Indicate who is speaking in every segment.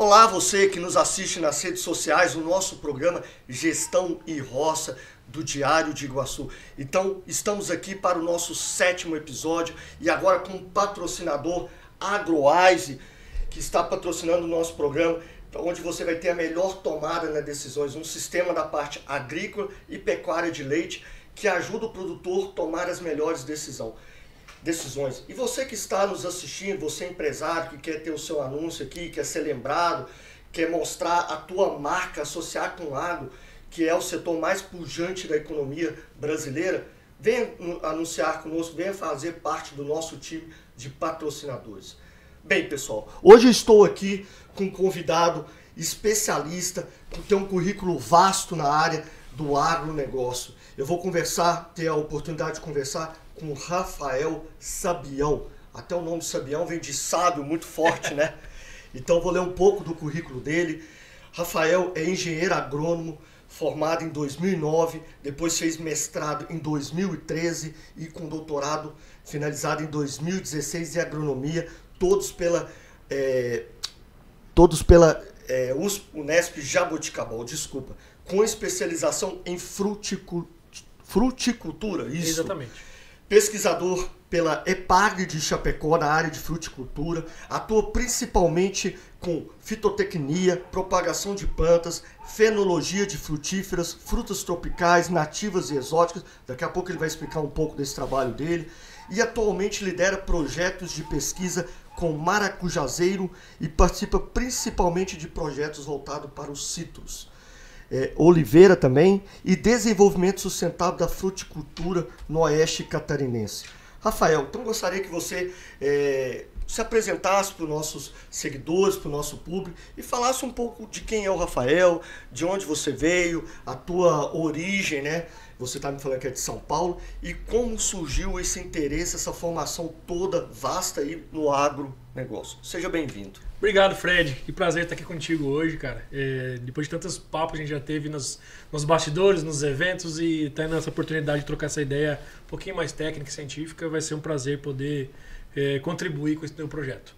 Speaker 1: Olá, você que nos assiste nas redes sociais, o nosso programa Gestão e Roça do Diário de Iguaçu. Então, estamos aqui para o nosso 7º episódio e agora com o patrocinador AgroWise, que está patrocinando o nosso programa, onde você vai ter a melhor tomada nas decisões, um sistema da parte agrícola e pecuária de leite que ajuda o produtor a tomar as melhores decisões. E você que está nos assistindo, você empresário que quer ter o seu anúncio aqui, quer ser lembrado, quer mostrar a tua marca, associar com o agro, que é o setor mais pujante da economia brasileira, venha anunciar conosco, venha fazer parte do nosso time de patrocinadores. Bem, pessoal, hoje eu estou aqui com um convidado especialista, que tem um currículo vasto na área do agronegócio. Eu vou ter a oportunidade de conversar com o Rafael Sabião. Até o nome Sabião vem de sábio, muito forte, né? Então vou ler um pouco do currículo dele. Rafael é engenheiro agrônomo, formado em 2009, depois fez mestrado em 2013 e com doutorado finalizado em 2016 em agronomia, todos pela Unesp Jaboticabal, com especialização em fruticultura, isso.
Speaker 2: Exatamente.
Speaker 1: Pesquisador pela EPAGRE de Chapecó na área de fruticultura, atua principalmente com fitotecnia, propagação de plantas, fenologia de frutíferas, frutas tropicais, nativas e exóticas. Daqui a pouco ele vai explicar um pouco desse trabalho dele. E atualmente lidera projetos de pesquisa com maracujazeiro e participa principalmente de projetos voltados para os citros. Oliveira também, e desenvolvimento sustentável da fruticultura no oeste catarinense. Rafael, então gostaria que você se apresentasse para os nossos seguidores, para o nosso público, e falasse um pouco de quem é o Rafael, de onde você veio, a tua origem, né? Você está me falando que é de São Paulo, e como surgiu esse interesse, essa formação toda vasta aí no agronegócio. Seja bem-vindo.
Speaker 2: Obrigado, Fred. Que prazer estar aqui contigo hoje, cara. Depois de tantos papos que a gente já teve nos bastidores, nos eventos, e tendo essa oportunidade de trocar essa ideia um pouquinho mais técnica e científica, vai ser um prazer poder contribuir com esse teu projeto.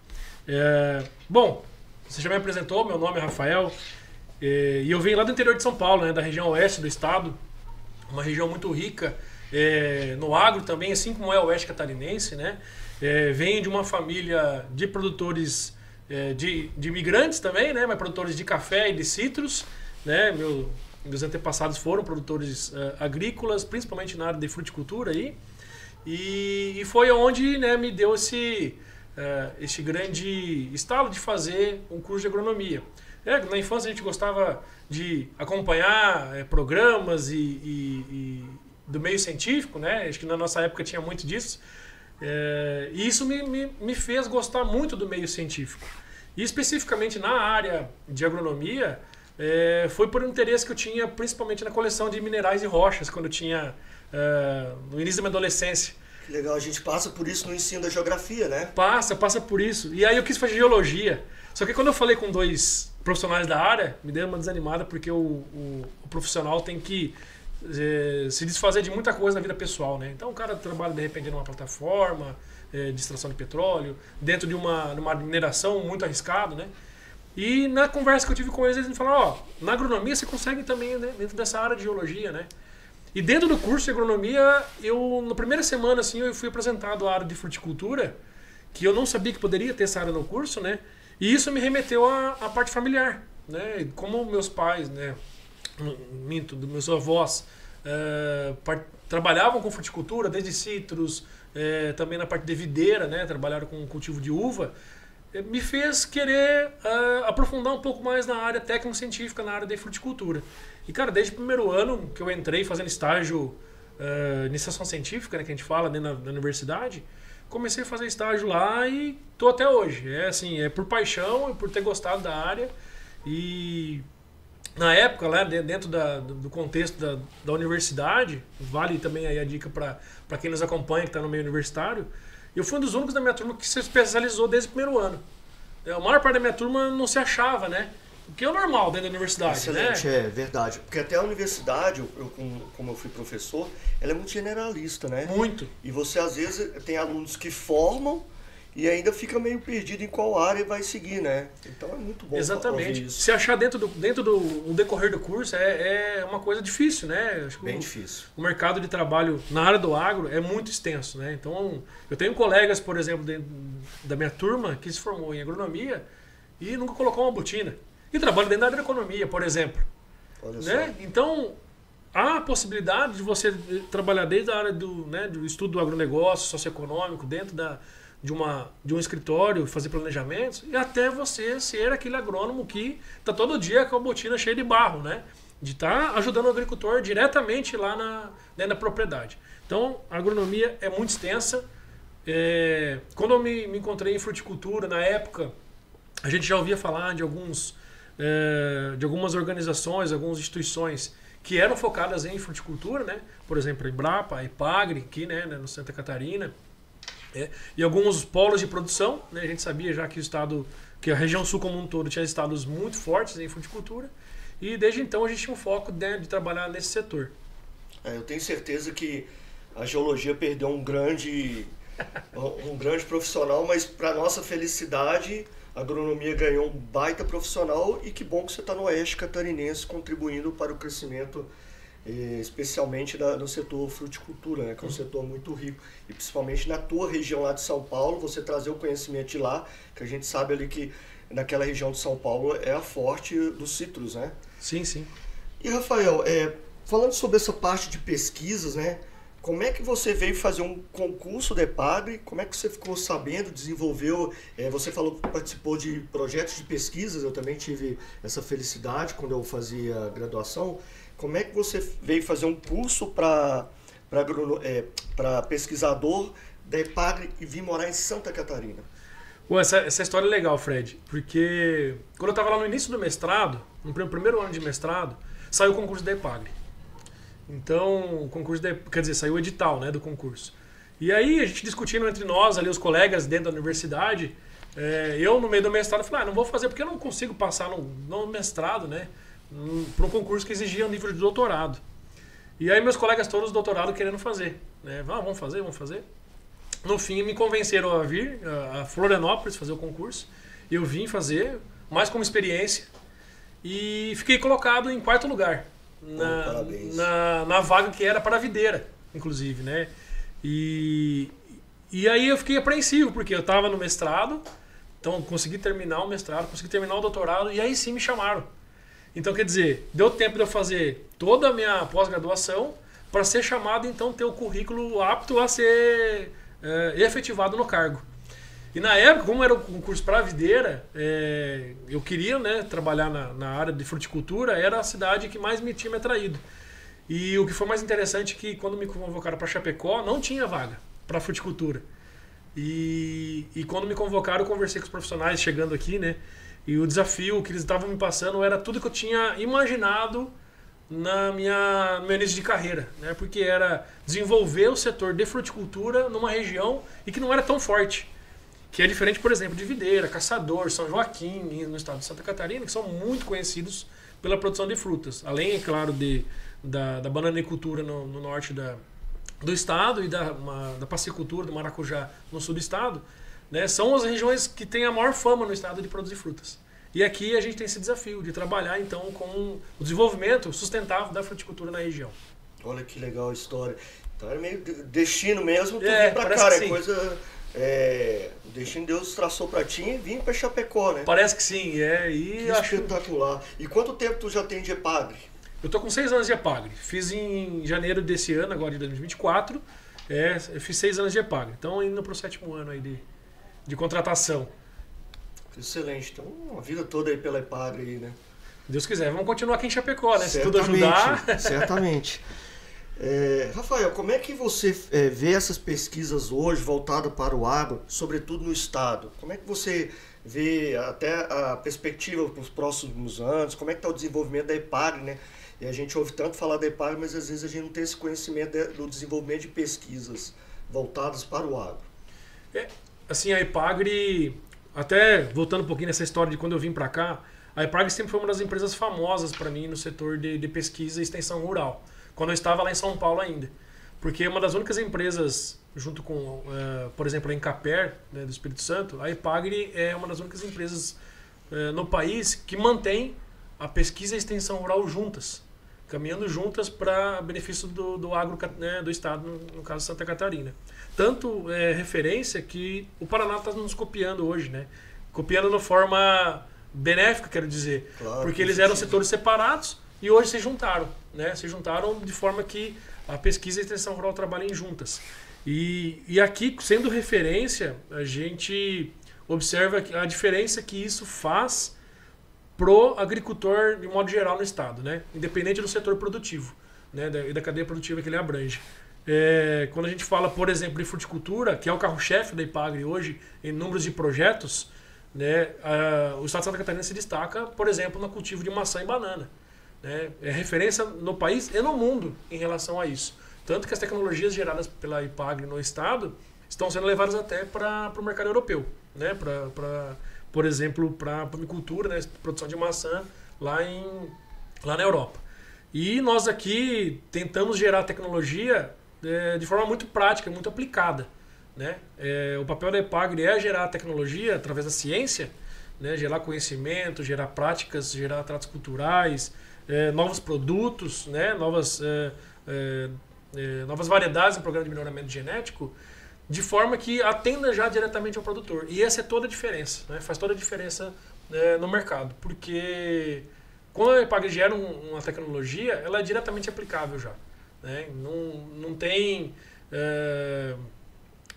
Speaker 2: Bom, você já me apresentou, meu nome é Rafael, e eu venho lá do interior de São Paulo, né, da região oeste do estado, uma região muito rica no agro também, assim como é o oeste catarinense, né? Venho de uma família de produtores de imigrantes também, né? Mas produtores de café e de citros, né? Meus antepassados foram produtores agrícolas, principalmente na área de fruticultura aí, e foi onde, né, me deu esse grande estalo de fazer um curso de agronomia. Na infância a gente gostava de acompanhar programas e do meio científico, né? Acho que na nossa época tinha muito disso. E isso me fez gostar muito do meio científico. E especificamente na área de agronomia, foi por um interesse que eu tinha principalmente na coleção de minerais e rochas, quando eu tinha no início da minha adolescência.
Speaker 1: Que legal, a gente passa por isso no ensino da geografia, né?
Speaker 2: Passa por isso. E aí eu quis fazer geologia. Só que quando eu falei com dois profissionais da área, me deu uma desanimada, porque o profissional tem que se desfazer de muita coisa na vida pessoal, né? Então o cara trabalha de repente numa plataforma de extração de petróleo, dentro de numa mineração muito arriscado, né? E na conversa que eu tive com eles me falaram, na agronomia você consegue também, né, dentro dessa área de geologia, né? E dentro do curso de agronomia, na primeira semana assim, eu fui apresentado à área de fruticultura, que eu não sabia que poderia ter essa área no curso, né? E isso me remeteu à parte familiar, né? Como meus pais, né, meus avós trabalhavam com fruticultura, desde citros, também na parte de videira, né, trabalharam com cultivo de uva, me fez querer aprofundar um pouco mais na área técnico-científica, na área de fruticultura. E, cara, desde o primeiro ano que eu entrei fazendo estágio iniciação científica, né, que a gente fala dentro da universidade, comecei a fazer estágio lá e tô até hoje. É por paixão e por ter gostado da área. E na época, lá dentro do contexto da universidade, vale também aí a dica para quem nos acompanha, que está no meio universitário, eu fui um dos únicos da minha turma que se especializou desde o primeiro ano. A maior parte da minha turma não se achava, né? O que é o normal dentro da universidade.
Speaker 1: Excelente,
Speaker 2: né?
Speaker 1: É verdade. Porque até a universidade, como eu fui professor, ela é muito generalista, né?
Speaker 2: Muito.
Speaker 1: E você às vezes tem alunos que formam e ainda fica meio perdido em qual área vai seguir, né? Então é muito bom.
Speaker 2: Exatamente.
Speaker 1: Isso.
Speaker 2: Se achar dentro do decorrer do curso é uma coisa difícil, né? Acho que
Speaker 1: bem difícil.
Speaker 2: O mercado de trabalho na área do agro é muito extenso, né? Então, eu tenho colegas, por exemplo, da minha turma que se formou em agronomia e nunca colocou uma botina. E trabalha dentro da área da economia, por exemplo.
Speaker 1: Olha
Speaker 2: né?
Speaker 1: só.
Speaker 2: Então, há a possibilidade de você trabalhar desde a área do estudo do agronegócio, socioeconômico, dentro de um escritório, fazer planejamentos, e até você ser aquele agrônomo que está todo dia com a botina cheia de barro, né? De estar ajudando o agricultor diretamente lá dentro da propriedade. Então, a agronomia é muito extensa. Quando eu me encontrei em fruticultura, na época, a gente já ouvia falar de algumas organizações, algumas instituições que eram focadas em fruticultura, né? Por exemplo, a Embrapa, a Epagri, aqui, né, no Santa Catarina, e alguns polos de produção, né? A gente sabia já que a região sul como um todo tinha estados muito fortes em fruticultura, e desde então a gente tinha um foco de trabalhar nesse setor.
Speaker 1: Eu tenho certeza que a geologia perdeu um grande profissional, mas para nossa felicidade a agronomia ganhou um baita profissional, e que bom que você está no Oeste Catarinense contribuindo para o crescimento, especialmente no setor fruticultura, né, que é um setor muito rico. E principalmente na tua região lá de São Paulo, você trazer o conhecimento de lá, que a gente sabe ali que naquela região de São Paulo é a forte dos citros, né?
Speaker 2: Sim, sim.
Speaker 1: E Rafael, falando sobre essa parte de pesquisas, né? Como é que você veio fazer um concurso da Epagri? Como é que você ficou sabendo, desenvolveu? Você falou que participou de projetos de pesquisas, eu também tive essa felicidade quando eu fazia graduação. Como é que você veio fazer um curso para pesquisador da Epagri e vir morar em Santa Catarina?
Speaker 2: Pô, essa história é legal, Fred, porque quando eu estava lá no início do mestrado, no primeiro ano de mestrado, saiu o concurso da Epagri. Então, o concurso, saiu o edital, né, do concurso. E aí, a gente discutindo entre nós, ali, os colegas dentro da universidade, eu, no meio do mestrado, falei, não vou fazer porque eu não consigo passar no mestrado, né, para um concurso que exigia um nível de doutorado. E aí, meus colegas todos doutorado querendo fazer, né, vamos fazer. No fim, me convenceram a vir a Florianópolis fazer o concurso. Eu vim fazer, mais como experiência, e fiquei colocado em 4º lugar. Na vaga que era para a videira, inclusive, né? E aí eu fiquei apreensivo, porque eu estava no mestrado, então consegui terminar o mestrado, consegui terminar o doutorado, e aí sim me chamaram. Então, quer dizer, deu tempo de eu fazer toda a minha pós-graduação para ser chamado, então, ter o currículo apto a ser efetivado no cargo. E na época, como era um concurso para a videira, eu queria, né, trabalhar na área de fruticultura, era a cidade que mais tinha me atraído. E o que foi mais interessante é que quando me convocaram para Chapecó, não tinha vaga para fruticultura. E quando me convocaram, eu conversei com os profissionais chegando aqui, né? E o desafio que eles estavam me passando era tudo que eu tinha imaginado no meu início de carreira, né? Porque era desenvolver o setor de fruticultura numa região e que não era tão forte. Que é diferente, por exemplo, de Videira, Caçador, São Joaquim, no estado de Santa Catarina, que são muito conhecidos pela produção de frutas. Além, é claro, da bananicultura no norte do estado e da passicultura, do maracujá, no sul do estado, né? São as regiões que têm a maior fama no estado de produzir frutas. E aqui a gente tem esse desafio de trabalhar, então, com o desenvolvimento sustentável da fruticultura na região.
Speaker 1: Olha que legal a história. Então é meio destino mesmo, tu vir pra cá, coisa... o destino de Deus traçou pra ti e vim pra Chapecó, né?
Speaker 2: Parece que sim,
Speaker 1: que espetacular. E quanto tempo tu já tem de Epagri?
Speaker 2: Eu tô com 6 anos de Epagri. Fiz em janeiro desse ano, agora de 2024. Eu fiz 6 anos de Epagri. Então indo pro 7º ano aí de contratação.
Speaker 1: Excelente. Então uma vida toda aí pela Epagri aí, né?
Speaker 2: Deus quiser. Vamos continuar aqui em Chapecó, né? Se tudo ajudar.
Speaker 1: Certamente. Rafael, como é que você vê essas pesquisas hoje voltadas para o agro, sobretudo no estado? Como é que você vê até a perspectiva para os próximos anos? Como é que está o desenvolvimento da Epagri, né? E a gente ouve tanto falar da Epagri, mas às vezes a gente não tem esse conhecimento do desenvolvimento de pesquisas voltadas para o agro.
Speaker 2: Assim, a Epagri, até voltando um pouquinho nessa história de quando eu vim para cá, a Epagri sempre foi uma das empresas famosas para mim no setor de pesquisa e extensão rural, quando eu estava lá em São Paulo ainda. porque é uma das únicas empresas, junto com, por exemplo, a Encaper, né, do Espírito Santo, a Epagri é uma das únicas empresas no país que mantém a pesquisa e a extensão rural juntas, caminhando juntas para benefício do agro, né, do estado, no caso Santa Catarina. Tanto é referência que o Paraná está nos copiando hoje, né? Copiando de forma benéfica, quero dizer,
Speaker 1: claro,
Speaker 2: porque eles eram setores separados e hoje se juntaram, né? Se juntaram de forma que a pesquisa e a extensão rural trabalhem juntas. E aqui, sendo referência, a gente observa a diferença que isso faz pro agricultor de modo geral no estado, né? Independente do setor produtivo, né? E da cadeia produtiva que ele abrange. Quando a gente fala, por exemplo, de fruticultura, que é o carro-chefe da Epagri hoje em números de projetos, né? O estado de Santa Catarina se destaca, por exemplo, no cultivo de maçã e banana, né? É referência no país e no mundo em relação a isso. Tanto que as tecnologias geradas pela Epagri no estado estão sendo levadas até para o mercado europeu, né? Por exemplo, para a pomicultura, né? Produção de maçã lá na Europa. E nós aqui tentamos gerar tecnologia de forma muito prática, muito aplicada, né? O papel da Epagri é gerar tecnologia através da ciência, né? Gerar conhecimento, gerar práticas, gerar tratos culturais, novos produtos, né? Novas variedades no programa de melhoramento genético, de forma que atenda já diretamente ao produtor. E essa é toda a diferença, né? Faz toda a diferença no mercado, porque quando a Epagri gera uma tecnologia, ela é diretamente aplicável já, né? Não tem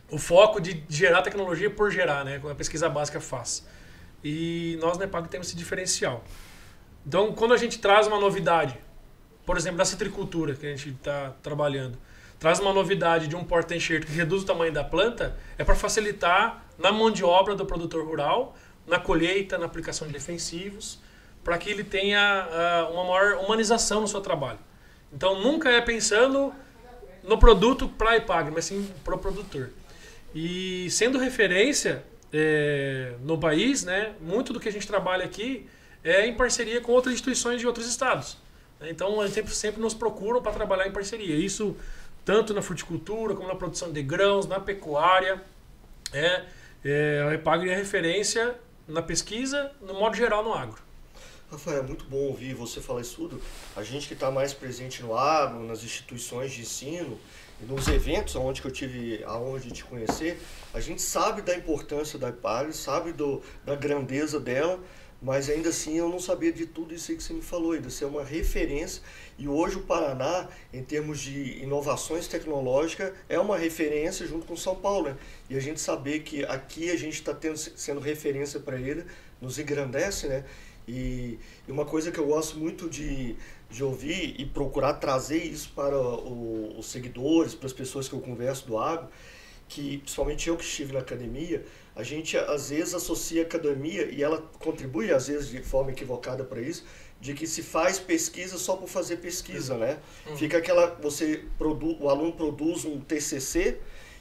Speaker 2: o foco de gerar tecnologia por gerar, né? Como a pesquisa básica faz. E nós na Epagri temos esse diferencial. Então, quando a gente traz uma novidade, por exemplo, da citricultura que a gente está trabalhando, traz uma novidade de um porta-enxerto que reduz o tamanho da planta, é para facilitar na mão de obra do produtor rural, na colheita, na aplicação de defensivos, para que ele tenha uma maior humanização no seu trabalho. Então, nunca é pensando no produto para a Epagri, mas sim para o produtor. E sendo referência no país, né, muito do que a gente trabalha aqui é em parceria com outras instituições de outros estados. Então, eles sempre nos procuram para trabalhar em parceria. Isso tanto na fruticultura, como na produção de grãos, na pecuária. A Epagri é referência na pesquisa, no modo geral, no agro.
Speaker 1: Rafael, é muito bom ouvir você falar isso tudo. A gente que está mais presente no agro, nas instituições de ensino, nos eventos onde eu tive a honra de te conhecer, a gente sabe da importância da Epagri, sabe da grandeza dela, mas ainda assim eu não sabia de tudo isso aí que você me falou, ainda ser uma referência. E hoje o Paraná, em termos de inovações tecnológicas, é uma referência junto com São Paulo, né? E a gente saber que aqui a gente está sendo referência para ele, nos engrandece, né? E uma coisa que eu gosto muito de ouvir e procurar trazer isso para os seguidores, para as pessoas que eu converso do agro, que principalmente eu que estive na academia, a gente às vezes associa a academia, e ela contribui às vezes de forma equivocada para isso, de que se faz pesquisa só por fazer pesquisa, né? Fica aquela, o aluno produz um TCC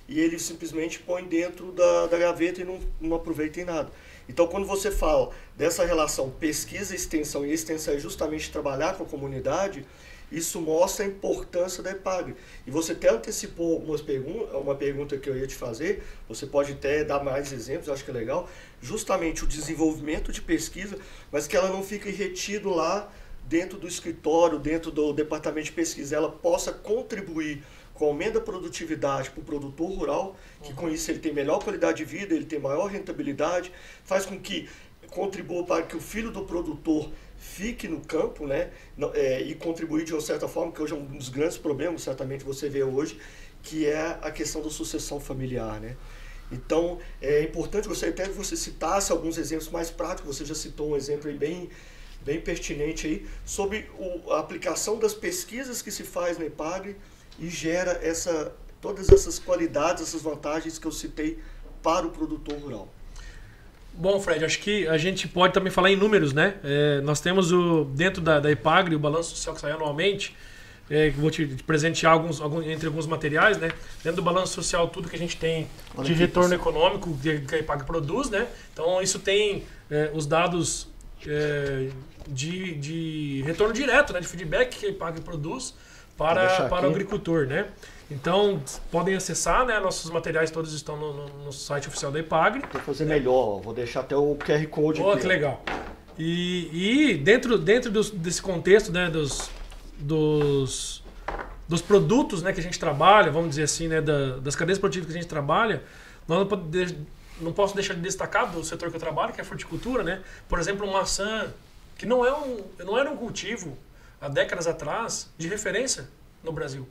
Speaker 1: e ele simplesmente põe dentro da gaveta e não aproveita em nada. Então, quando você fala dessa relação pesquisa, extensão, e extensão é justamente trabalhar com a comunidade, isso mostra a importância da Epagri. E você até antecipou uma pergunta que eu ia te fazer, você pode até dar mais exemplos, eu acho que é legal, justamente o desenvolvimento de pesquisa, mas que ela não fique retido lá dentro do escritório, dentro do departamento de pesquisa, ela possa contribuir com o aumento da produtividade para o produtor rural, que com isso ele tem melhor qualidade de vida, ele tem maior rentabilidade, faz com que contribua para que o filho do produtor fique no campo, né, e contribuir de uma certa forma, que hoje é um dos grandes problemas, certamente você vê hoje, que é a questão da sucessão familiar, né? Então, é importante até que você citasse alguns exemplos mais práticos, você já citou um exemplo aí bem pertinente aí, sobre a aplicação das pesquisas que se faz na Epagri e gera todas essas qualidades, essas vantagens que eu citei para o produtor rural.
Speaker 2: Bom, Fred, acho que a gente pode também falar em números, né? Nós temos dentro da Epagri o balanço social que sai anualmente, que vou te presentear entre alguns materiais, né? Dentro do balanço social, tudo que a gente tem de retorno econômico que a Epagri produz, né? Então, isso tem os dados de retorno direto, né? De feedback que a Epagri produz para o agricultor, né? Então, podem acessar, né? Nossos materiais todos estão no site oficial da EPAGRE.
Speaker 1: Vou fazer melhor, vou deixar até o QR Code aqui.
Speaker 2: Que legal. E dentro desse contexto, né, dos produtos, né, que a gente trabalha, vamos dizer assim, né, das cadeias produtivas que a gente trabalha, nós não posso deixar de destacar do setor que eu trabalho, que é a fruticultura, né? Por exemplo, maçã, que não era um cultivo há décadas atrás de referência no Brasil.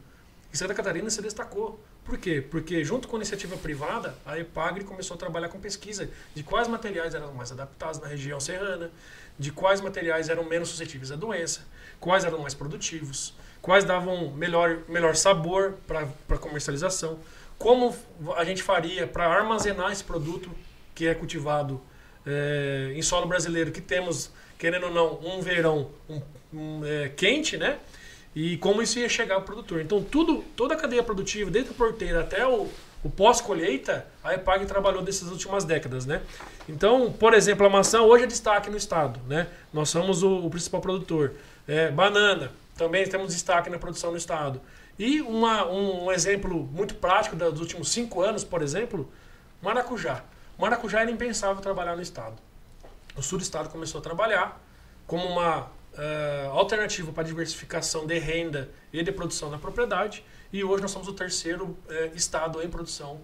Speaker 2: Em Santa Catarina se destacou. Por quê? Porque junto com a iniciativa privada, a EPAGRE começou a trabalhar com pesquisa de quais materiais eram mais adaptados na região serrana, de quais materiais eram menos suscetíveis à doença, quais eram mais produtivos, quais davam melhor sabor para comercialização, como a gente faria para armazenar esse produto que é cultivado em solo brasileiro, que temos, querendo ou não, um verão quente, né? E como isso ia chegar ao produtor. Então, toda a cadeia produtiva, desde a porteira até o pós-colheita, a EPAGRE trabalhou dessas últimas décadas, né? Então, por exemplo, a maçã hoje é destaque no estado, né? Nós somos o principal produtor. Banana, também temos destaque na produção no estado. E um exemplo muito prático dos últimos 5 anos, por exemplo, maracujá. Maracujá era impensável trabalhar no estado. O sul do estado começou a trabalhar como uma alternativa para diversificação de renda e de produção na propriedade, e hoje nós somos o terceiro estado em produção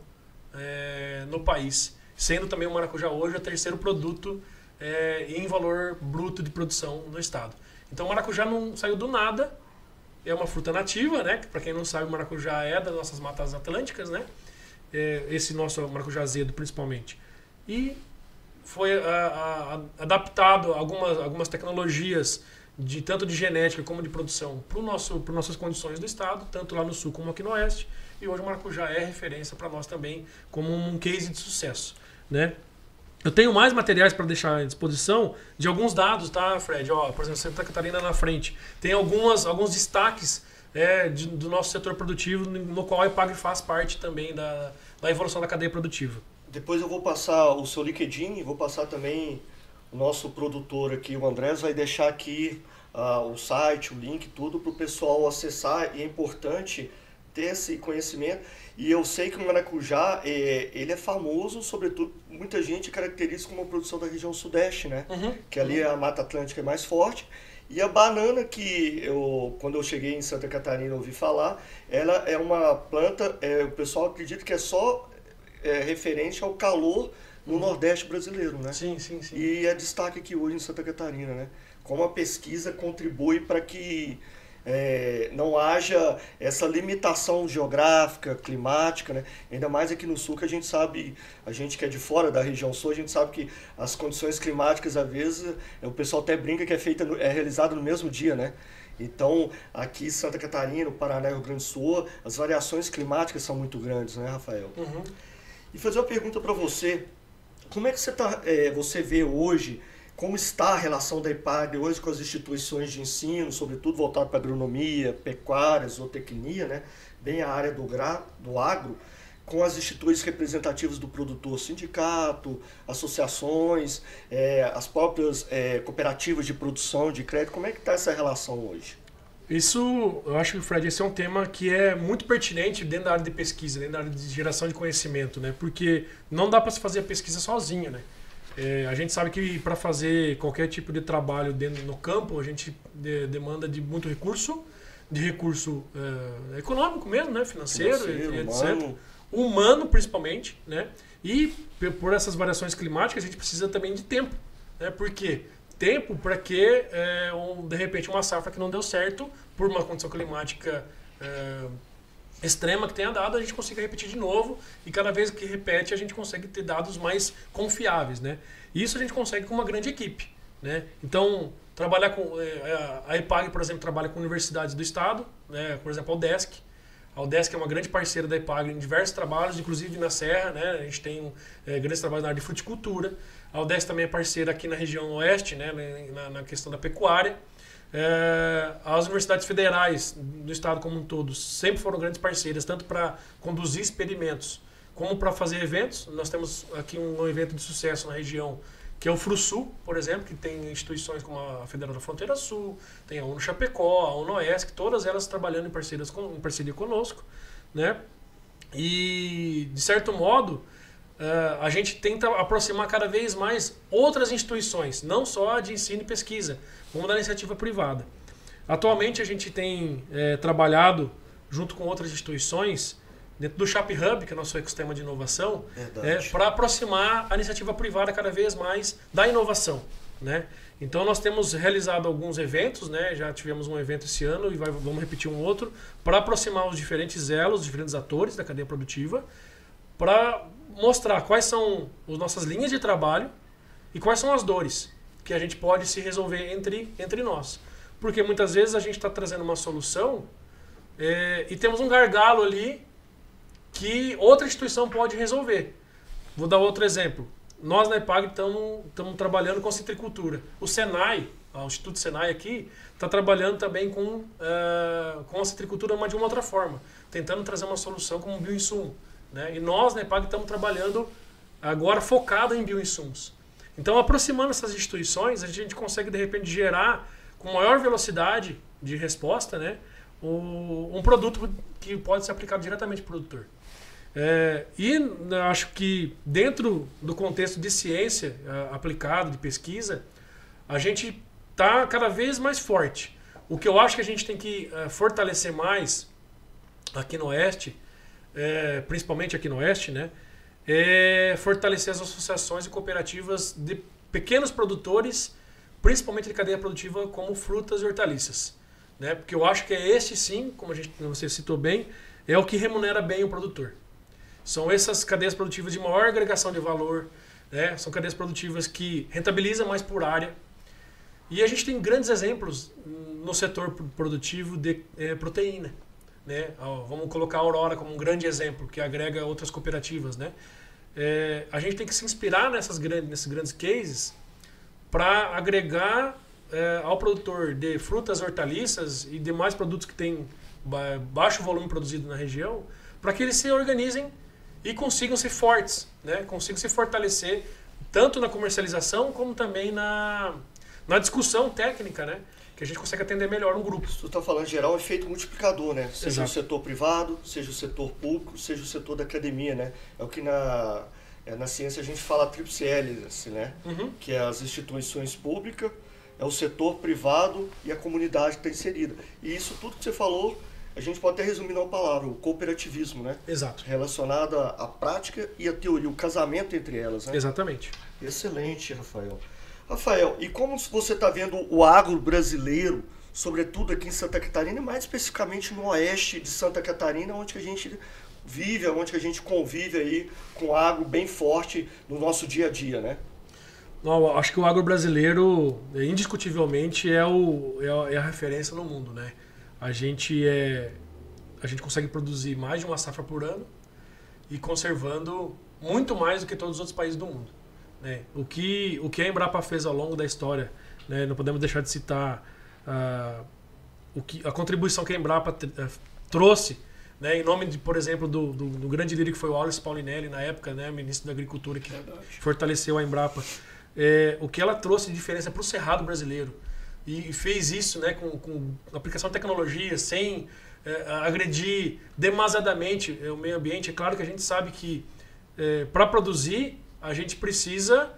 Speaker 2: no país, sendo também o maracujá hoje o terceiro produto em valor bruto de produção no estado. Então o maracujá não saiu do nada, é uma fruta nativa, né? Para quem não sabe, o maracujá é das nossas matas atlânticas, né? Esse nosso maracujá azedo principalmente. E foi adaptado algumas tecnologias tanto de genética como de produção para nossas condições do estado, tanto lá no sul como aqui no oeste, e hoje o maracujá é referência para nós também como um case de sucesso, né? Eu tenho mais materiais para deixar à disposição de alguns dados, tá, Fred? Por exemplo, Santa Catarina na frente. Tem alguns destaques do nosso setor produtivo, no qual a EPAGRE faz parte também da evolução da cadeia produtiva.
Speaker 1: Depois eu vou passar o seu LinkedIn e vou passar também o nosso produtor aqui, o Andrés, vai deixar aqui o site, o link, tudo para o pessoal acessar, e é importante ter esse conhecimento. E eu sei que o maracujá, ele é famoso, sobretudo, muita gente caracteriza como uma produção da região sudeste, né? Que ali a Mata Atlântica é mais forte. E a banana, que quando eu cheguei em Santa Catarina ouvi falar, ela é uma planta, o pessoal acredita que é só referente ao calor no Nordeste brasileiro, né?
Speaker 2: Sim, sim, sim.
Speaker 1: E é destaque aqui hoje em Santa Catarina, né? Como a pesquisa contribui para que não haja essa limitação geográfica, climática, né? Ainda mais aqui no sul, que a gente sabe, a gente que é de fora da região sul, a gente sabe que as condições climáticas, às vezes, o pessoal até brinca que é realizado no mesmo dia, né? Então, aqui em Santa Catarina, no Paraná e Rio Grande do Sul, as variações climáticas são muito grandes, né, Rafael? E fazer uma pergunta para você, como é que você vê hoje, como está a relação da EPAGRE hoje com as instituições de ensino, sobretudo voltado para agronomia, pecuária, zootecnia, né? Bem a área do agro, com as instituições representativas do produtor, sindicato, associações, as próprias cooperativas de produção de crédito, como é que está essa relação hoje?
Speaker 2: Isso, eu acho que, Fred, esse é um tema que é muito pertinente dentro da área de pesquisa, dentro da área de geração de conhecimento, né? Porque não dá para se fazer a pesquisa sozinho, né? A gente sabe que para fazer qualquer tipo de trabalho no campo, a gente demanda de muito recurso, econômico mesmo, né? Financeiro etc. Humano, principalmente, né? E por essas variações climáticas, a gente precisa também de tempo, né? Por quê? Tempo para que, de repente, uma safra que não deu certo, por uma condição climática extrema que tenha dado, a gente consiga repetir de novo, e cada vez que repete a gente consegue ter dados mais confiáveis, né? Isso a gente consegue com uma grande equipe, né? Então, trabalhar com a EPAGRE, por exemplo, trabalha com universidades do estado, né? Por exemplo, a UDESC. A UDESC é uma grande parceira da EPAGRE em diversos trabalhos, inclusive na Serra, né? A gente tem grandes trabalhos na área de fruticultura. A UDESC também é parceira aqui na região oeste, né? Na questão da pecuária. As universidades federais do estado como um todo sempre foram grandes parceiras, tanto para conduzir experimentos como para fazer eventos. Nós temos aqui um evento de sucesso na região, que é o FRUSUL, por exemplo, que tem instituições como a Federal da Fronteira Sul, tem a ONU Chapecó, a ONU Oesc, todas elas trabalhando em parceria conosco, né? E, de certo modo, a gente tenta aproximar cada vez mais outras instituições, não só de ensino e pesquisa, como da iniciativa privada. Atualmente a gente tem trabalhado junto com outras instituições dentro do Shop Hub, que é o nosso ecossistema de inovação, para aproximar a iniciativa privada cada vez mais da inovação, né? Então nós temos realizado alguns eventos, né? Já tivemos um evento esse ano e vamos repetir um outro, para aproximar os diferentes elos, os diferentes atores da cadeia produtiva, para mostrar quais são as nossas linhas de trabalho e quais são as dores que a gente pode se resolver entre nós. Porque muitas vezes a gente está trazendo uma solução e temos um gargalo ali que outra instituição pode resolver. Vou dar outro exemplo. Nós na EPAGRE estamos trabalhando com citricultura. O Senai, o Instituto Senai aqui, está trabalhando também com a citricultura, mas de uma outra forma, tentando trazer uma solução como bioinsumo, né? E nós na EPAGRE estamos trabalhando agora focado em bioinsumos. Então, aproximando essas instituições, a gente consegue de repente gerar com maior velocidade de resposta, né, um produto que pode ser aplicado diretamente para o produtor. E acho que dentro do contexto de ciência aplicada, de pesquisa, a gente está cada vez mais forte. O que eu acho que a gente tem que fortalecer mais aqui no Oeste, principalmente aqui no Oeste, né, é fortalecer as associações e cooperativas de pequenos produtores, principalmente de cadeia produtiva como frutas e hortaliças, né? Porque eu acho que esse sim, como você citou bem, é o que remunera bem o produtor. São essas cadeias produtivas de maior agregação de valor, né? São cadeias produtivas que rentabilizam mais por área. E a gente tem grandes exemplos no setor produtivo de proteína, né? Vamos colocar a Aurora como um grande exemplo, que agrega outras cooperativas, né? A gente tem que se inspirar nesses grandes cases para agregar ao produtor de frutas, hortaliças e demais produtos que têm baixo volume produzido na região, para que eles se organizem e consigam ser fortes, né? Consigam se fortalecer tanto na comercialização como também na discussão técnica, né? Que a gente consegue atender melhor um grupo.
Speaker 1: Tu está falando em geral, um efeito multiplicador, né? Seja
Speaker 2: Exato.
Speaker 1: o setor privado, seja o setor público, seja o setor da academia, né? É o que na ciência a gente fala tríplice hélice, né?
Speaker 2: Uhum.
Speaker 1: Que é as instituições públicas, é o setor privado e a comunidade que está inserida. E isso tudo que você falou, a gente pode até resumir numa palavra, o cooperativismo, né?
Speaker 2: Exato.
Speaker 1: Relacionado à prática e à teoria, o casamento entre elas, né?
Speaker 2: Exatamente.
Speaker 1: Excelente, Rafael. Rafael, e como você está vendo o agro brasileiro, sobretudo aqui em Santa Catarina, e mais especificamente no oeste de Santa Catarina, onde a gente vive, onde a gente convive aí com o agro bem forte no nosso dia a dia, né?
Speaker 2: Não, acho que o agro brasileiro, indiscutivelmente, é a referência no mundo, né? A gente consegue produzir mais de uma safra por ano e conservando muito mais do que todos os outros países do mundo, né? O que a Embrapa fez ao longo da história, né? Não podemos deixar de citar a contribuição que a Embrapa trouxe, né? Em nome, por exemplo, do grande líder que foi o Wallace Paulinelli, na época, né? Ministro da Agricultura, que fortaleceu a Embrapa. O que ela trouxe de diferença para o cerrado brasileiro. E fez isso, né, com aplicação de tecnologia, sem agredir demasiadamente o meio ambiente. É claro que a gente sabe que para produzir a gente precisa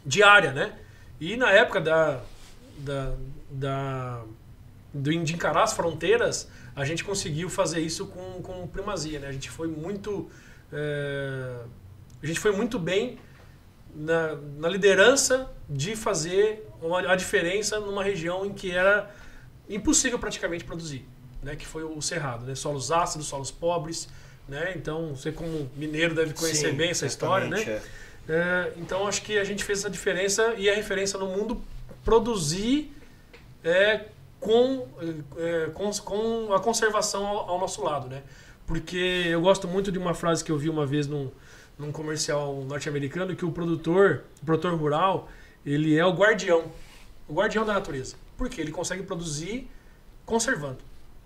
Speaker 2: de área, né? E na época de encarar as fronteiras, a gente conseguiu fazer isso com primazia, né? A gente foi muito bem na liderança de fazer a diferença numa região em que era impossível praticamente produzir, né? Que foi o Cerrado, né? Solos ácidos, solos pobres, né? Então, você como mineiro deve conhecer bem essa história, né? Então, acho que a gente fez essa diferença e a referência no mundo produzir com a conservação ao nosso lado, né? Porque eu gosto muito de uma frase que eu vi uma vez num comercial norte-americano, que o produtor rural, ele é o guardião da natureza. Por quê? Ele consegue produzir conservando,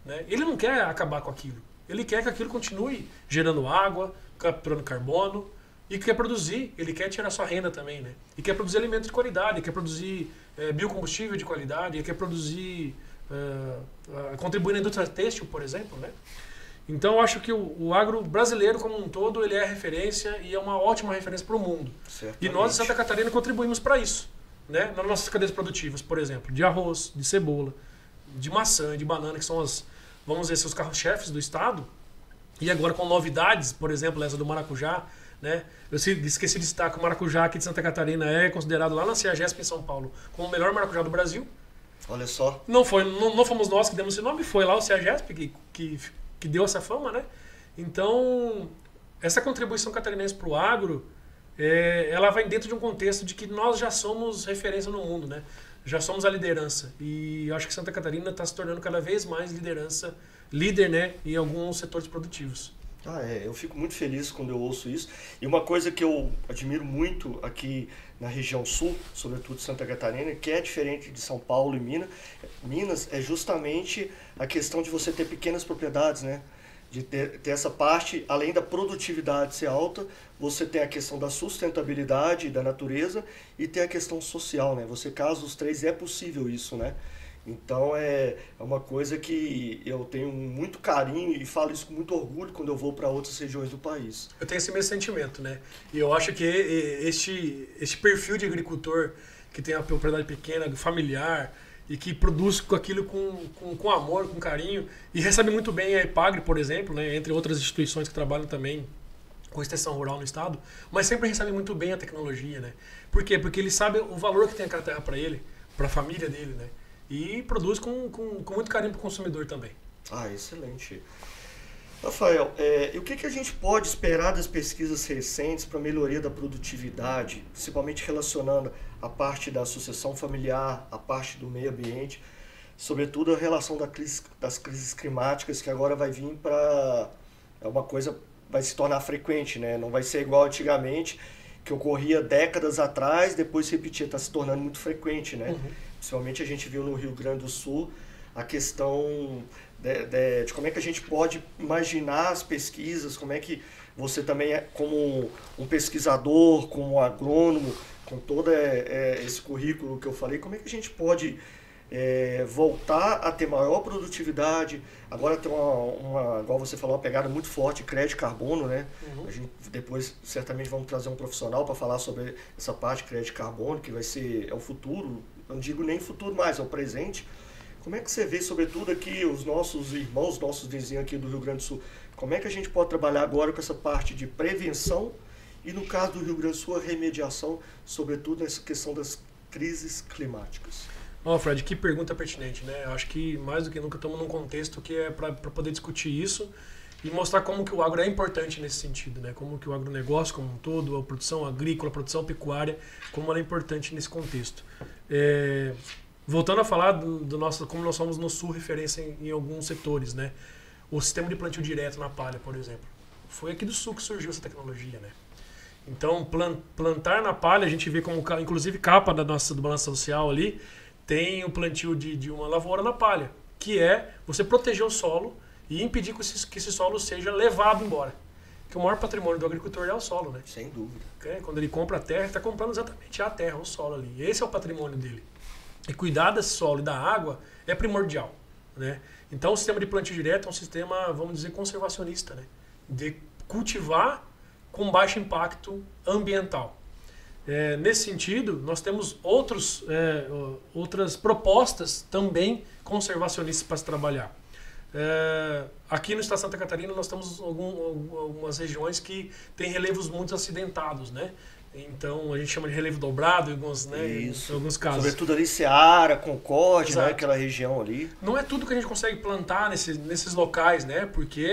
Speaker 2: né? Ele não quer acabar com aquilo. Ele quer que aquilo continue gerando água, capturando carbono, e quer produzir, ele quer tirar sua renda também, né? E quer produzir alimento de qualidade, quer produzir biocombustível de qualidade, quer produzir, contribuir na indústria têxtil, por exemplo, né? Então eu acho que o agro brasileiro como um todo ele é referência e é uma ótima referência para o mundo.
Speaker 1: Certamente.
Speaker 2: E nós em Santa Catarina contribuímos para isso, né? Nas nossas cadeias produtivas, por exemplo, de arroz, de cebola, de maçã, de banana, que são as, vamos dizer, os carros-chefes do estado. E agora com novidades, por exemplo, essa do maracujá, né? Eu esqueci de citar que o maracujá aqui de Santa Catarina é considerado lá na CEAGESP em São Paulo como o melhor maracujá do Brasil.
Speaker 1: Olha só.
Speaker 2: Não fomos nós que demos esse nome, foi lá o CEAGESP que deu essa fama, né? Então, essa contribuição catarinense para o agro, ela vai dentro de um contexto de que nós já somos referência no mundo, né? Já somos a liderança. E eu acho que Santa Catarina está se tornando cada vez mais líder, né? Em alguns setores produtivos.
Speaker 1: Eu fico muito feliz quando eu ouço isso. E uma coisa que eu admiro muito aqui na região sul, sobretudo Santa Catarina, que é diferente de São Paulo e Minas, é justamente a questão de você ter pequenas propriedades, né? De ter essa parte, além da produtividade ser alta, você tem a questão da sustentabilidade da natureza e tem a questão social, né? Você casa os três, é possível isso, né? Então é uma coisa que eu tenho muito carinho e falo isso com muito orgulho quando eu vou para outras regiões do país.
Speaker 2: Eu tenho esse mesmo sentimento, né? E eu acho que este perfil de agricultor que tem a propriedade pequena, familiar e que produz aquilo com amor, com carinho e recebe muito bem a EPAGRE, por exemplo, né? Entre outras instituições que trabalham também com extensão rural no estado, mas sempre recebe muito bem a tecnologia, né? Por quê? Porque ele sabe o valor que tem aquela terra para ele, para a família dele, né? E produz com muito carinho para o consumidor também.
Speaker 1: Excelente. Rafael, e o que a gente pode esperar das pesquisas recentes para a melhoria da produtividade, principalmente relacionando a parte da sucessão familiar, a parte do meio ambiente, sobretudo a relação das crises climáticas, que agora vai vir para... uma coisa vai se tornar frequente, né? Não vai ser igual antigamente, que ocorria décadas atrás, depois se repetia, está se tornando muito frequente, né?
Speaker 2: Uhum.
Speaker 1: Principalmente a gente viu no Rio Grande do Sul a questão de como é que a gente pode imaginar as pesquisas, como é que você também, como um pesquisador, como um agrônomo, com todo esse currículo que eu falei, como é que a gente pode voltar a ter maior produtividade, agora tem igual você falou, uma pegada muito forte, crédito de carbono, né?
Speaker 2: Uhum.
Speaker 1: A gente depois certamente vamos trazer um profissional para falar sobre essa parte de crédito de carbono, que vai ser o futuro, eu não digo nem futuro mais, é o presente. Como é que você vê, sobretudo aqui, os nossos irmãos, nossos vizinhos aqui do Rio Grande do Sul, como é que a gente pode trabalhar agora com essa parte de prevenção e, no caso do Rio Grande do Sul, a remediação, sobretudo nessa questão das crises climáticas?
Speaker 2: Fred, que pergunta pertinente, né? Eu acho que mais do que nunca estamos num contexto que é para poder discutir isso e mostrar como que o agro é importante nesse sentido, né? Como que o agronegócio como um todo, a produção agrícola, a produção pecuária, como ela é importante nesse contexto. Voltando a falar do nosso, como nós somos no Sul referência em alguns setores, né? O sistema de plantio direto na palha, por exemplo. Foi aqui do Sul que surgiu essa tecnologia, né? Então, plantar na palha, a gente vê como, inclusive, capa do Balanço Social ali, tem o plantio de uma lavoura na palha, que é você proteger o solo e impedir que esse solo seja levado embora. Porque o maior patrimônio do agricultor é o solo, né?
Speaker 1: Sem dúvida.
Speaker 2: Quando ele compra a terra, ele está comprando exatamente a terra, o solo ali. Esse é o patrimônio dele. E cuidar desse solo e da água é primordial, né? Então o sistema de plantio direto é um sistema, vamos dizer, conservacionista, né? De cultivar com baixo impacto ambiental. Nesse sentido, nós temos outras propostas também conservacionistas para se trabalhar. Aqui no estado de Santa Catarina nós temos algumas regiões que têm relevos muito acidentados, né? Então a gente chama de relevo dobrado em alguns casos.
Speaker 1: Sobretudo ali Ceará, Concórdia, né? Aquela região ali.
Speaker 2: Não é tudo que a gente consegue plantar nesses locais, né? Porque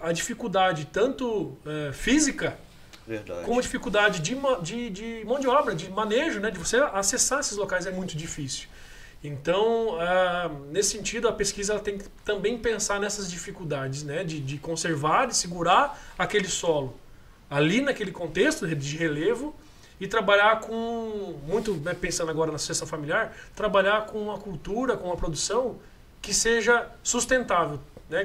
Speaker 2: a dificuldade tanto física,
Speaker 1: verdade,
Speaker 2: como a dificuldade de mão de obra, de manejo, né? De você acessar esses locais é muito difícil. Então, nesse sentido, a pesquisa ela tem que também pensar nessas dificuldades, né? De conservar, de segurar aquele solo ali naquele contexto de relevo e trabalhar com, muito pensando agora na sucessão familiar, trabalhar com uma cultura, com uma produção que seja sustentável, né?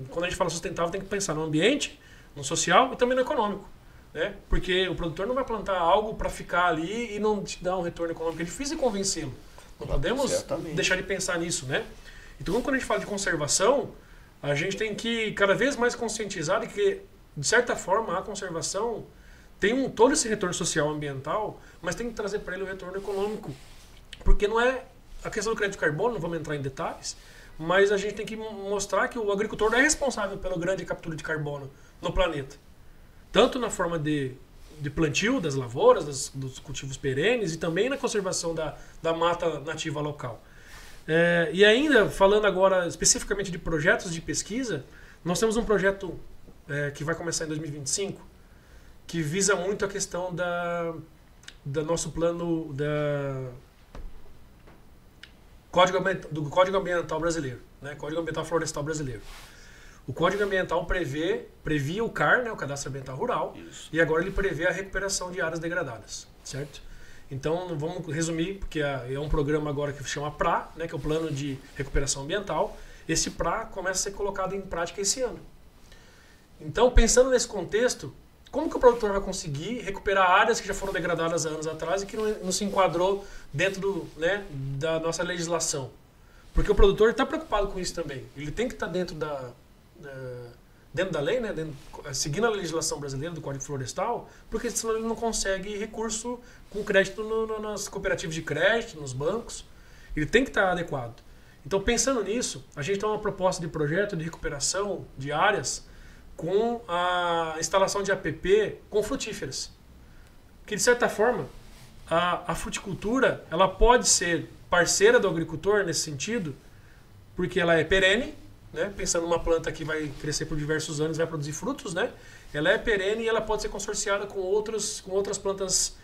Speaker 2: Quando a gente fala sustentável, tem que pensar no ambiente, no social e também no econômico, né? Porque o produtor não vai plantar algo para ficar ali e não te dar um retorno econômico, é difícil convencê-lo. Não podemos deixar de pensar nisso, né? Então, quando a gente fala de conservação, A gente tem que cada vez mais conscientizar de que, de certa forma, a conservação tem todo esse retorno social ambiental, mas tem que trazer para ele o retorno econômico. Porque não é a questão do crédito de carbono, não vamos entrar em detalhes, mas a gente tem que mostrar que o agricultor não é responsável pela grande captura de carbono no planeta. Tanto na forma de plantio das lavouras, dos cultivos perenes e também na conservação da mata nativa local. E ainda, falando agora especificamente de projetos de pesquisa, nós temos um projeto que vai começar em 2025, que visa muito a questão do nosso plano do Código Ambiental Brasileiro, né? Código Ambiental Florestal Brasileiro. O Código Ambiental previa o CAR, né, o Cadastro Ambiental Rural, isso. E agora ele prevê a recuperação de áreas degradadas, certo? Então, vamos resumir, porque é um programa agora que se chama PRA, né, que é o Plano de Recuperação Ambiental. Esse PRA começa a ser colocado em prática esse ano. Então, pensando nesse contexto, como que o produtor vai conseguir recuperar áreas que já foram degradadas há anos atrás e que não se enquadrou dentro da nossa legislação? Porque o produtor está preocupado com isso também. Ele tem que estar dentro da lei, né, seguindo a legislação brasileira do Código Florestal, porque senão ele não consegue recurso com crédito nas cooperativas de crédito, nos bancos. Ele tem que estar adequado. Então, pensando nisso, a gente tem uma proposta de projeto de recuperação de áreas com a instalação de APP com frutíferas. Que, de certa forma, a fruticultura ela pode ser parceira do agricultor nesse sentido, porque ela é perene, né? Pensando numa planta que vai crescer por diversos anos, vai produzir frutos, né? Ela é perene e ela pode ser consorciada com outras plantas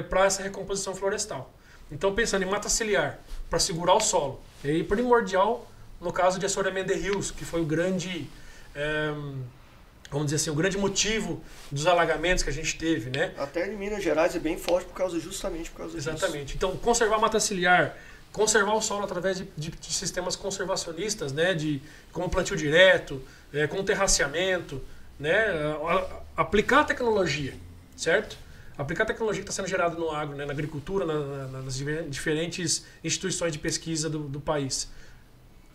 Speaker 2: para essa recomposição florestal. Então, pensando em mata ciliar, para segurar o solo, é primordial no caso de assoreamento de rios, que foi o grande, vamos dizer assim, o grande motivo dos alagamentos que a gente teve, né?
Speaker 1: Até em Minas Gerais é bem forte justamente por causa disso.
Speaker 2: Exatamente. Então, conservar a mata ciliar, conservar o solo através de sistemas conservacionistas, né, como plantio direto, com terraceamento, né, aplicar a tecnologia, certo? Aplicar a tecnologia que está sendo gerada no agro, né, na agricultura, nas diferentes instituições de pesquisa do país.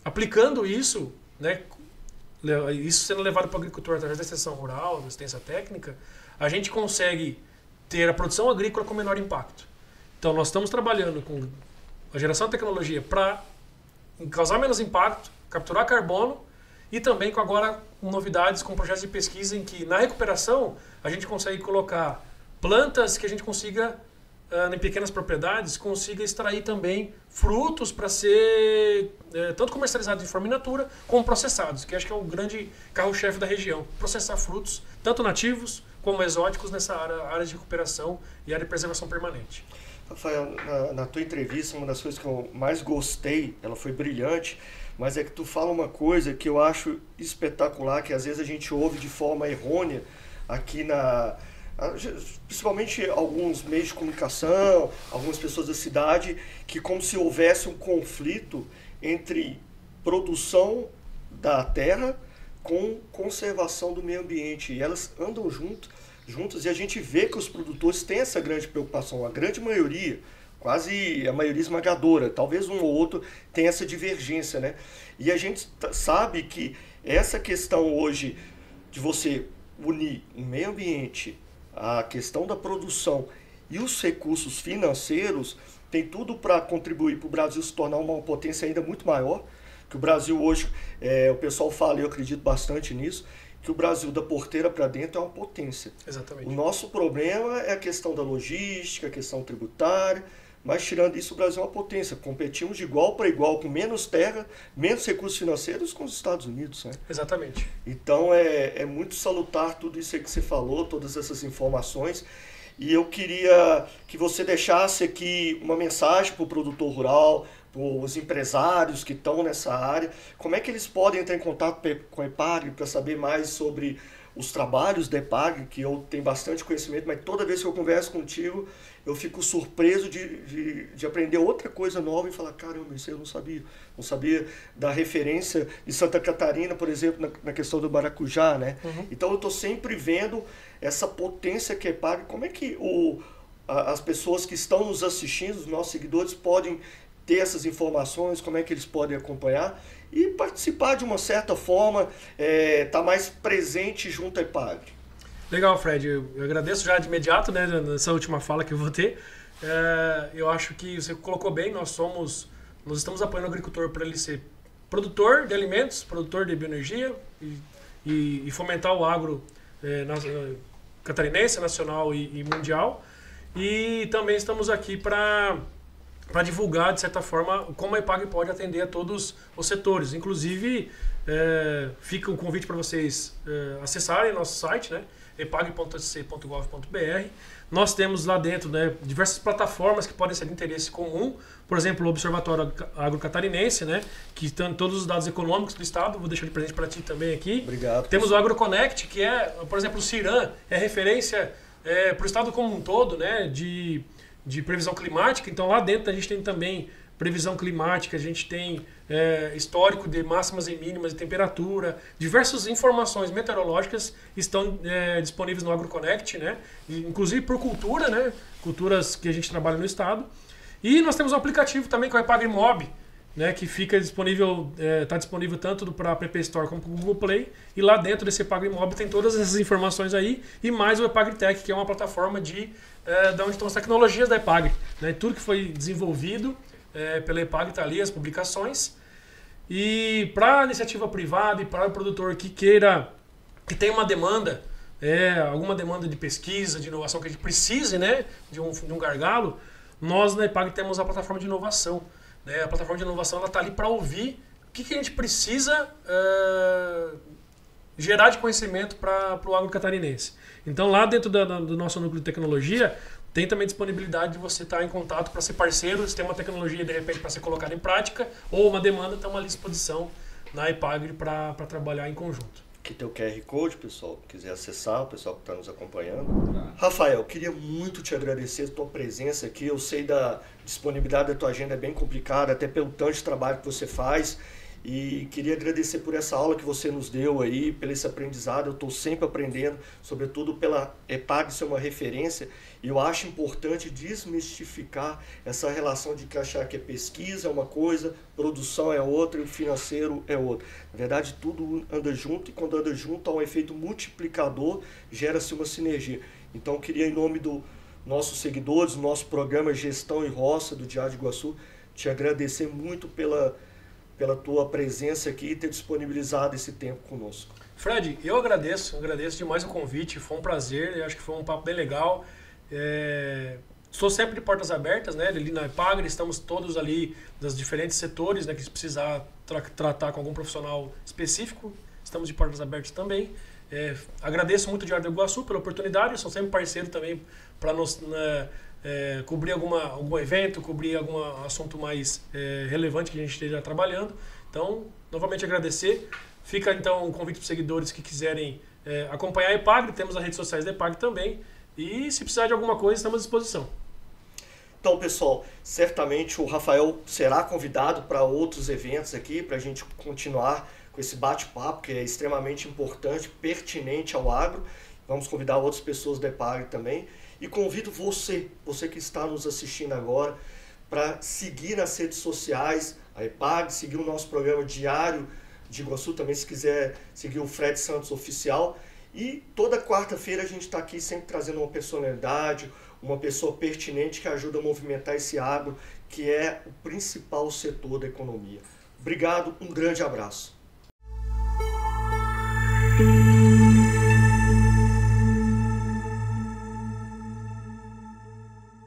Speaker 2: Aplicando isso, né, isso sendo levado para o agricultor através da extensão rural, da assistência técnica, a gente consegue ter a produção agrícola com menor impacto. Então, nós estamos trabalhando com a geração de tecnologia para causar menos impacto, capturar carbono e também com novidades, com projetos de pesquisa em que na recuperação a gente consegue colocar plantas que a gente consiga, em pequenas propriedades, consiga extrair também frutos para ser tanto comercializados de forma in natura como processados, que acho que é o grande carro-chefe da região. Processar frutos, tanto nativos como exóticos, nessa área de recuperação e área de preservação permanente.
Speaker 1: Rafael, na tua entrevista, uma das coisas que eu mais gostei, ela foi brilhante, mas é que tu fala uma coisa que eu acho espetacular, que às vezes a gente ouve de forma errônea aqui principalmente alguns meios de comunicação, algumas pessoas da cidade, que como se houvesse um conflito entre produção da terra com conservação do meio ambiente, e elas andam juntas, e a gente vê que os produtores têm essa grande preocupação, a grande maioria, quase a maioria esmagadora, talvez um ou outro tenha essa divergência, né? E a gente sabe que essa questão hoje de você unir o meio ambiente, a questão da produção e os recursos financeiros tem tudo para contribuir para o Brasil se tornar uma potência ainda muito maior, que o Brasil hoje, o pessoal fala, e eu acredito bastante nisso, que o Brasil da porteira para dentro é uma potência.
Speaker 2: Exatamente.
Speaker 1: O nosso problema é a questão da logística, a questão tributária, mas tirando isso o Brasil é uma potência. Competimos de igual para igual, com menos terra, menos recursos financeiros com os Estados Unidos, né?
Speaker 2: Exatamente.
Speaker 1: Então é muito salutar tudo isso aí que você falou, todas essas informações. E eu queria que você deixasse aqui uma mensagem para o produtor rural, para os empresários que estão nessa área. Como é que eles podem entrar em contato com a EPAGRE para saber mais sobre os trabalhos da EPAGRE, que eu tenho bastante conhecimento, mas toda vez que eu converso contigo, eu fico surpreso de aprender outra coisa nova e falar, caramba, isso eu não sabia. Não sabia da referência de Santa Catarina, por exemplo, na questão do maracujá, né? Uhum. Então eu estou sempre vendo essa potência que é EPAGRE. Como é que as pessoas que estão nos assistindo, os nossos seguidores, podem ter essas informações, como é que eles podem acompanhar e participar de uma certa forma, tá mais presente junto à EPAGRE.
Speaker 2: Legal, Fred. Eu agradeço já de imediato, né, nessa última fala que eu vou ter. Eu acho que você colocou bem, nós estamos apoiando o agricultor para ele ser produtor de alimentos, produtor de bioenergia e fomentar o agro catarinense, nacional e mundial. E também estamos aqui para divulgar, de certa forma, como a EPAGRE pode atender a todos os setores. Inclusive, fica um convite para vocês acessarem nosso site, né, epagre.sc.gov.br. Nós temos lá dentro, né, diversas plataformas que podem ser de interesse comum. Por exemplo, o Observatório Agrocatarinense, né, que tem todos os dados econômicos do Estado. Vou deixar de presente para ti também aqui.
Speaker 1: Obrigado.
Speaker 2: Temos o AgroConnect, que por exemplo, o CIRAM é referência para o Estado como um todo, né, de previsão climática. Então lá dentro a gente tem também previsão climática, a gente tem histórico de máximas e mínimas de temperatura, diversas informações meteorológicas estão disponíveis no AgroConnect, né? Inclusive por cultura, né? Culturas que a gente trabalha no estado. E nós temos um aplicativo também que é o EPAGRE Mob, né? Que fica disponível, está disponível tanto para a App Store como para o Google Play. E lá dentro desse EPAGRE Mob tem todas essas informações aí e mais o EPAGRE Tech, que é uma plataforma de onde estão as tecnologias da EPAGRE, né? Tudo que foi desenvolvido pela EPAGRE está ali, as publicações. E para a iniciativa privada e para o produtor que tem uma demanda, alguma demanda de pesquisa, de inovação que a gente precise, né, de um gargalo, nós na EPAGRE temos a plataforma de inovação. Né? A plataforma de inovação está ali para ouvir o que a gente precisa gerar de conhecimento para o agro catarinense. Então lá dentro do nosso núcleo de tecnologia, tem também disponibilidade de você estar em contato para ser parceiro, se tem uma tecnologia de repente para ser colocada em prática ou uma demanda, estamos à disposição na EPAGRE para trabalhar em conjunto.
Speaker 1: Aqui tem o QR Code, pessoal, que quiser acessar, o pessoal que está nos acompanhando. Rafael, queria muito te agradecer a tua presença aqui. Eu sei da disponibilidade da tua agenda, é bem complicada, até pelo tanto de trabalho que você faz. E queria agradecer por essa aula que você nos deu aí, pelo esse aprendizado. Eu estou sempre aprendendo, sobretudo pela EPAGRE ser uma referência. E eu acho importante desmistificar essa relação de que achar que a pesquisa é uma coisa, produção é outra e o financeiro é outra. Na verdade, tudo anda junto e quando anda junto há um efeito multiplicador, gera-se uma sinergia. Então, eu queria, em nome dos nossos seguidores, do nosso programa Gestão e Roça do Diário de Iguaçu, te agradecer muito pela tua presença aqui e ter disponibilizado esse tempo conosco.
Speaker 2: Fred, eu agradeço demais o convite, foi um prazer, eu acho que foi um papo bem legal. Estou sempre de portas abertas, né? Ali na EPAGRE, estamos todos ali dos diferentes setores, né? Que se precisar tratar com algum profissional específico, estamos de portas abertas também. Agradeço muito o Diário do Iguaçu pela oportunidade, sou sempre parceiro também para nos cobrir algum evento, cobrir algum assunto mais relevante que a gente esteja trabalhando. Então, novamente agradecer. Fica então um convite para os seguidores que quiserem acompanhar a EPAGRE, temos as redes sociais da EPAGRE também. E se precisar de alguma coisa, estamos à disposição.
Speaker 1: Então, pessoal, certamente o Rafael será convidado para outros eventos aqui, para a gente continuar com esse bate-papo, que é extremamente importante, pertinente ao agro. Vamos convidar outras pessoas da EPAGRE também. E convido você que está nos assistindo agora, para seguir nas redes sociais a EPAGRE, seguir o nosso programa Diário de Iguaçu, também se quiser seguir o Fred Santos Oficial. E toda quarta-feira a gente está aqui sempre trazendo uma personalidade, uma pessoa pertinente que ajuda a movimentar esse agro, que é o principal setor da economia. Obrigado, um grande abraço.